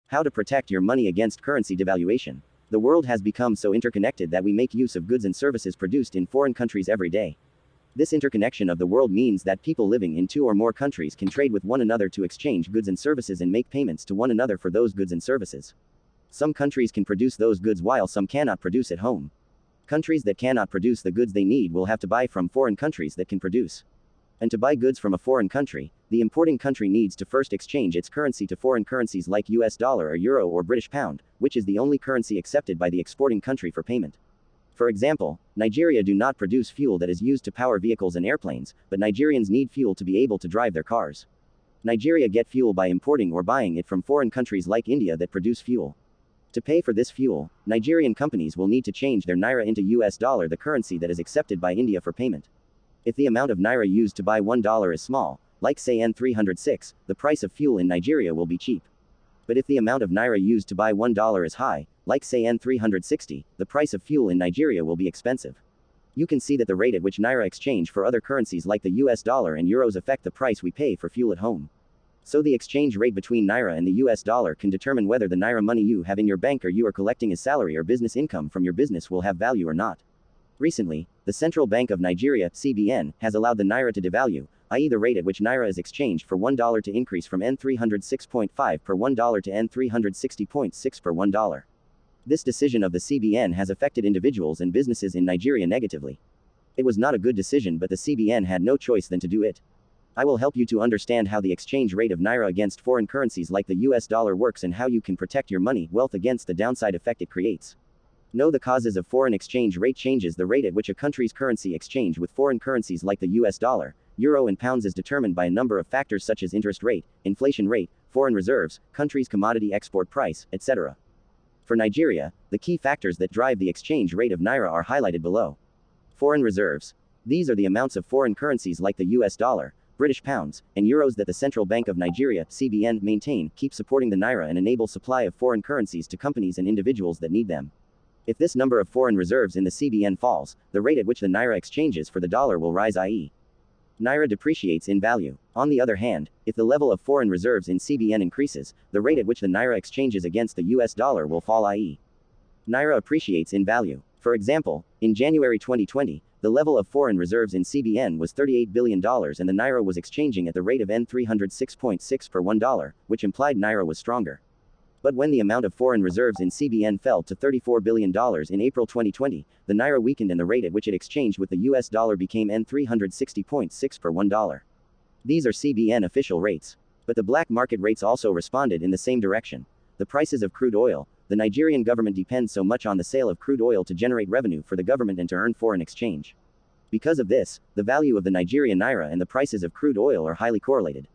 How to protect your money against currency devaluation. The world has become so interconnected that we make use of goods and services produced in foreign countries every day. This interconnection of the world means that people living in two or more countries can trade with one another to exchange goods and services and make payments to one another for those goods and services. Some countries can produce those goods while some cannot produce at home. Countries that cannot produce the goods they need will have to buy from foreign countries that can produce. And to buy goods from a foreign country, the importing country needs to first exchange its currency to foreign currencies like US dollar or euro or British pound, which is the only currency accepted by the exporting country for payment. For example, Nigeria do not produce fuel that is used to power vehicles and airplanes, but Nigerians need fuel to be able to drive their cars. Nigeria get fuel by importing or buying it from foreign countries like India that produce fuel. To pay for this fuel, Nigerian companies will need to change their naira into US dollar, the currency that is accepted by India for payment. If the amount of naira used to buy $1 is small, like say N306, the price of fuel in Nigeria will be cheap. But if the amount of naira used to buy $1 is high, like say N360, the price of fuel in Nigeria will be expensive. You can see that the rate at which naira exchange for other currencies like the US dollar and euros affect the price we pay for fuel at home. So the exchange rate between naira and the US dollar can determine whether the naira money you have in your bank or you are collecting as salary or business income from your business will have value or not. Recently, the Central Bank of Nigeria, CBN, has allowed the naira to devalue, i.e. the rate at which naira is exchanged for $1 to increase from N306.5 per $1 to N360.6 per $1. This decision of the CBN has affected individuals and businesses in Nigeria negatively. It was not a good decision, but the CBN had no choice than to do it. I will help you to understand how the exchange rate of naira against foreign currencies like the US dollar works and how you can protect your money wealth against the downside effect it creates. Know the causes of foreign exchange rate changes. The rate at which a country's currency exchange with foreign currencies like the US dollar, euro and pounds is determined by a number of factors such as interest rate, inflation rate, foreign reserves, country's commodity export price, etc. For Nigeria, the key factors that drive the exchange rate of naira are highlighted below. Foreign reserves. These are the amounts of foreign currencies like the US dollar, British pounds, and euros that the Central Bank of Nigeria, CBN, maintain, keep supporting the naira and enable supply of foreign currencies to companies and individuals that need them. If this number of foreign reserves in the CBN falls, the rate at which the naira exchanges for the dollar will rise, i.e. naira depreciates in value. On the other hand, if the level of foreign reserves in CBN increases, the rate at which the naira exchanges against the US dollar will fall, i.e. naira appreciates in value. For example, in January 2020, the level of foreign reserves in CBN was $38 billion and the naira was exchanging at the rate of N306.6 per $1, which implied naira was stronger. But when the amount of foreign reserves in CBN fell to $34 billion in April 2020, the naira weakened and the rate at which it exchanged with the US dollar became N360.6 per $1. These are CBN official rates. But the black market rates also responded in the same direction. The prices of crude oil. The Nigerian government depends so much on the sale of crude oil to generate revenue for the government and to earn foreign exchange. Because of this, the value of the Nigerian naira and the prices of crude oil are highly correlated.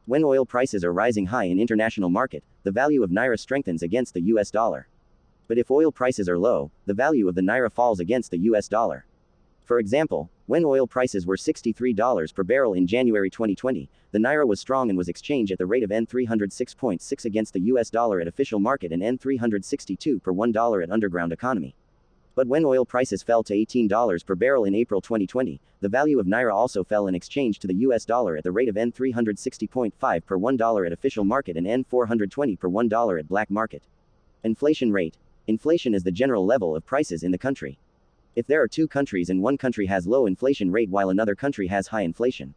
When oil prices are rising high in international market, the value of naira strengthens against the US dollar. But if oil prices are low, the value of the naira falls against the US dollar. For example, when oil prices were $63 per barrel in January 2020, the naira was strong and was exchanged at the rate of N306.6 against the US dollar at official market and N362 per $1 at underground economy. But when oil prices fell to $18 per barrel in April 2020, the value of naira also fell and exchanged to the US dollar at the rate of N360.5 per $1 at official market and N420 per $1 at black market. Inflation rate. Inflation is the general level of prices in the country. If there are two countries and one country has low inflation rate while another country has high inflation,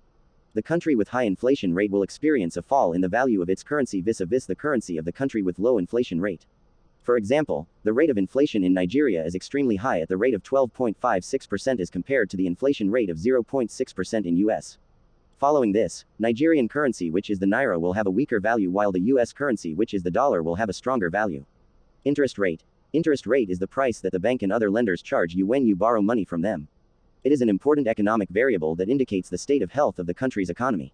the country with high inflation rate will experience a fall in the value of its currency vis-a-vis the currency of the country with low inflation rate. For example, the rate of inflation in Nigeria is extremely high at the rate of 12.56% as compared to the inflation rate of 0.6% in US. Following this, Nigerian currency, which is the naira, will have a weaker value while the US currency, which is the dollar, will have a stronger value. Interest rate. Interest rate is the price that the bank and other lenders charge you when you borrow money from them. It is an important economic variable that indicates the state of health of the country's economy.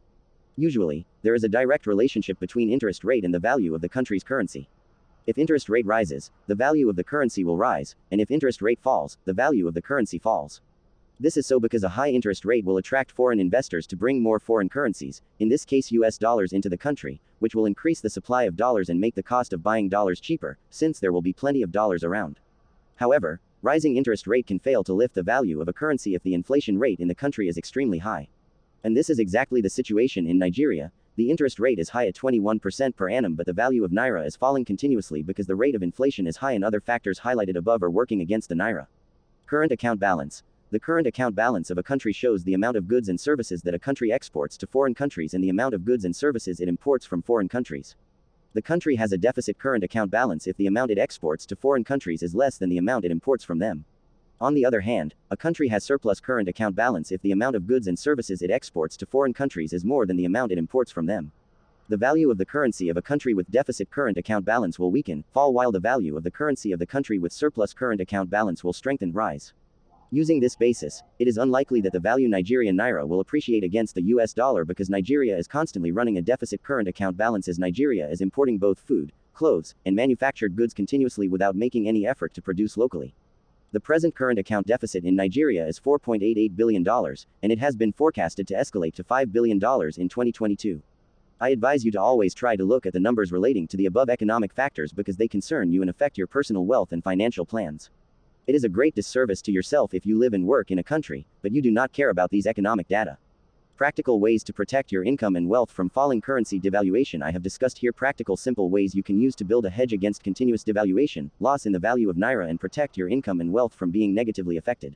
Usually, there is a direct relationship between interest rate and the value of the country's currency. If interest rate rises, the value of the currency will rise, and if interest rate falls, the value of the currency falls. This is so because a high interest rate will attract foreign investors to bring more foreign currencies, in this case US dollars, into the country, which will increase the supply of dollars and make the cost of buying dollars cheaper, since there will be plenty of dollars around. However, rising interest rate can fail to lift the value of a currency if the inflation rate in the country is extremely high. And this is exactly the situation in Nigeria. The interest rate is high at 21% per annum, but the value of Naira is falling continuously because the rate of inflation is high and other factors highlighted above are working against the Naira. Current account balance. The current account balance of a country shows the amount of goods and services that a country exports to foreign countries and the amount of goods and services it imports from foreign countries. The country has a deficit current account balance if the amount it exports to foreign countries is less than the amount it imports from them. On the other hand, a country has surplus current account balance if the amount of goods and services it exports to foreign countries is more than the amount it imports from them. The value of the currency of a country with deficit current account balance will weaken, fall, while the value of the currency of the country with surplus current account balance will strengthen, rise. Using this basis, it is unlikely that the value Nigerian Naira will appreciate against the US dollar because Nigeria is constantly running a deficit current account balance as Nigeria is importing both food, clothes, and manufactured goods continuously without making any effort to produce locally. The present current account deficit in Nigeria is $4.88 billion, and it has been forecasted to escalate to $5 billion in 2022. I advise you to always try to look at the numbers relating to the above economic factors because they concern you and affect your personal wealth and financial plans. It is a great disservice to yourself if you live and work in a country, but you do not care about these economic data. Practical ways to protect your income and wealth from falling currency devaluation. I have discussed here practical simple ways you can use to build a hedge against continuous devaluation, loss in the value of Naira, and protect your income and wealth from being negatively affected.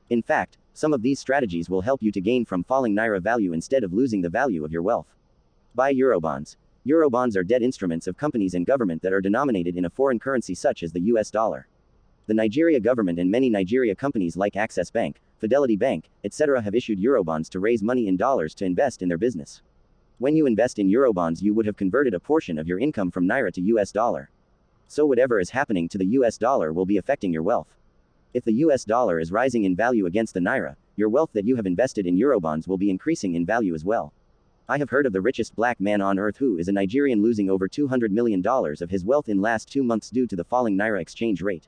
In fact, some of these strategies will help you to gain from falling Naira value instead of losing the value of your wealth. Buy Eurobonds. Eurobonds are debt instruments of companies and government that are denominated in a foreign currency such as the US dollar. The Nigeria government and many Nigeria companies like Access Bank, Fidelity Bank, etc. have issued Eurobonds to raise money in dollars to invest in their business. When you invest in Eurobonds, you would have converted a portion of your income from Naira to US dollar. So whatever is happening to the US dollar will be affecting your wealth. If the US dollar is rising in value against the Naira, your wealth that you have invested in Eurobonds will be increasing in value as well. I have heard of the richest black man on earth who is a Nigerian losing over $200 million of his wealth in last 2 months due to the falling Naira exchange rate.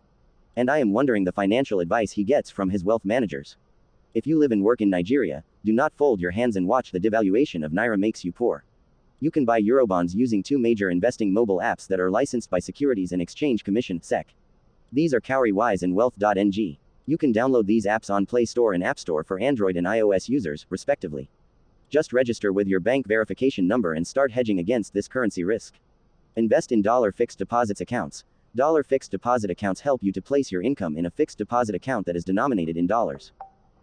And I am wondering the financial advice he gets from his wealth managers. If you live and work in Nigeria, do not fold your hands and watch the devaluation of Naira makes you poor. You can buy Eurobonds using 2 major investing mobile apps that are licensed by Securities and Exchange Commission (SEC). These are Cowrywise and Wealth.ng. You can download these apps on Play Store and App Store for Android and iOS users, respectively. Just register with your bank verification number and start hedging against this currency risk. Invest in dollar fixed deposits accounts. Dollar fixed deposit accounts help you to place your income in a fixed deposit account that is denominated in dollars.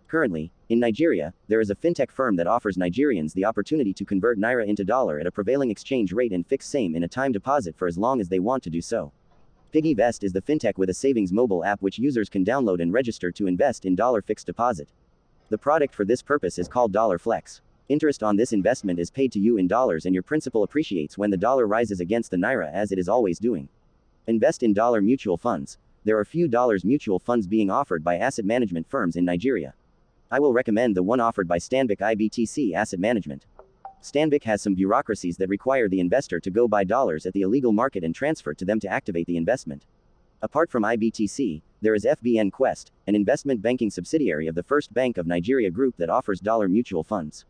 Currently, in Nigeria, there is a fintech firm that offers Nigerians the opportunity to convert Naira into dollar at a prevailing exchange rate and fix same in a time deposit for as long as they want to do so. PiggyVest is the fintech with a savings mobile app which users can download and register to invest in dollar fixed deposit. The product for this purpose is called Dollar Flex. Interest on this investment is paid to you in dollars and your principal appreciates when the dollar rises against the Naira as it is always doing. Invest in dollar mutual funds. There are few dollars mutual funds being offered by asset management firms in Nigeria. I will recommend the one offered by Stanbic IBTC Asset Management. Stanbic has some bureaucracies that require the investor to go buy dollars at the illegal market and transfer to them to activate the investment. Apart from IBTC, there is FBN Quest, an investment banking subsidiary of the First Bank of Nigeria Group that offers dollar mutual funds.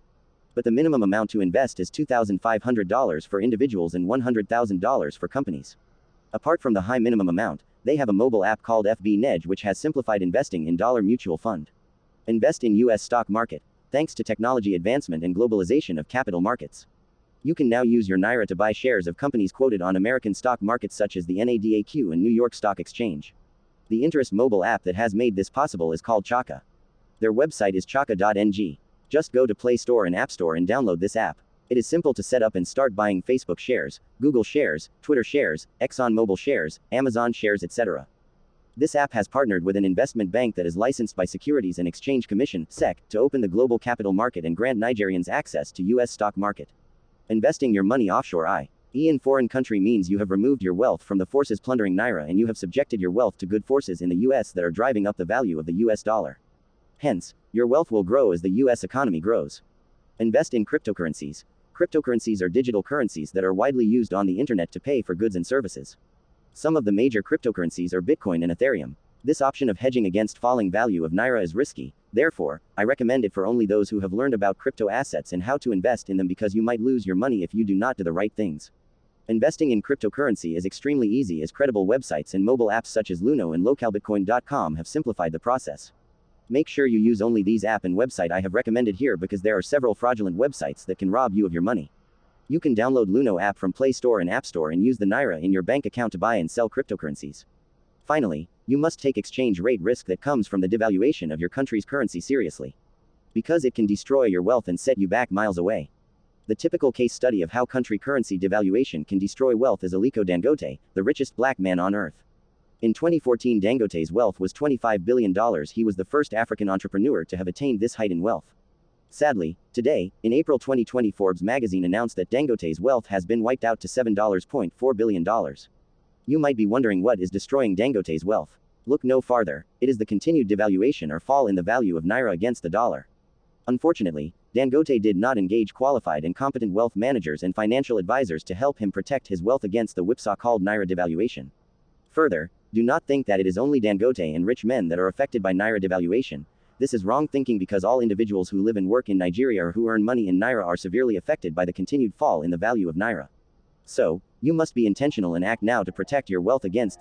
But the minimum amount to invest is $2,500 for individuals and $100,000 for companies. Apart from the high minimum amount, they have a mobile app called FBNedge which has simplified investing in dollar mutual fund. Invest in US stock market. Thanks to technology advancement and globalization of capital markets, you can now use your Naira to buy shares of companies quoted on American stock markets such as the NADAQ and New York Stock Exchange. The Interest mobile app that has made this possible is called Chaka. Their website is chaka.ng. Just go to Play Store and App Store and download this app. It is simple to set up and start buying Facebook shares, Google shares, Twitter shares, ExxonMobil shares, Amazon shares, etc. This app has partnered with an investment bank that is licensed by Securities and Exchange Commission (SEC) to open the global capital market and grant Nigerians access to US stock market. Investing your money offshore i.e. in foreign country means you have removed your wealth from the forces plundering Naira and you have subjected your wealth to good forces in the US that are driving up the value of the US dollar. Hence, your wealth will grow as the US economy grows. Invest in cryptocurrencies. Cryptocurrencies are digital currencies that are widely used on the internet to pay for goods and services. Some of the major cryptocurrencies are Bitcoin and Ethereum. This option of hedging against falling value of Naira is risky, therefore, I recommend it for only those who have learned about crypto assets and how to invest in them because you might lose your money if you do not do the right things. Investing in cryptocurrency is extremely easy as credible websites and mobile apps such as Luno and localbitcoin.com have simplified the process. Make sure you use only these app and website I have recommended here because there are several fraudulent websites that can rob you of your money. You can download Luno app from Play Store and App Store and use the Naira in your bank account to buy and sell cryptocurrencies. Finally, you must take exchange rate risk that comes from the devaluation of your country's currency seriously. Because it can destroy your wealth and set you back miles away. The typical case study of how country currency devaluation can destroy wealth is Aliko Dangote, the richest black man on earth. In 2014, Dangote's wealth was $25 billion. He was the first African entrepreneur to have attained this height in wealth. Sadly, today, in April 2020, Forbes magazine announced that Dangote's wealth has been wiped out to $7.4 billion. You might be wondering what is destroying Dangote's wealth. Look no farther, it is the continued devaluation or fall in the value of Naira against the dollar. Unfortunately, Dangote did not engage qualified and competent wealth managers and financial advisors to help him protect his wealth against the whipsaw called Naira devaluation. Further, do not think that it is only Dangote and rich men that are affected by Naira devaluation. This is wrong thinking because all individuals who live and work in Nigeria or who earn money in Naira are severely affected by the continued fall in the value of Naira. So, you must be intentional and act now to protect your wealth against this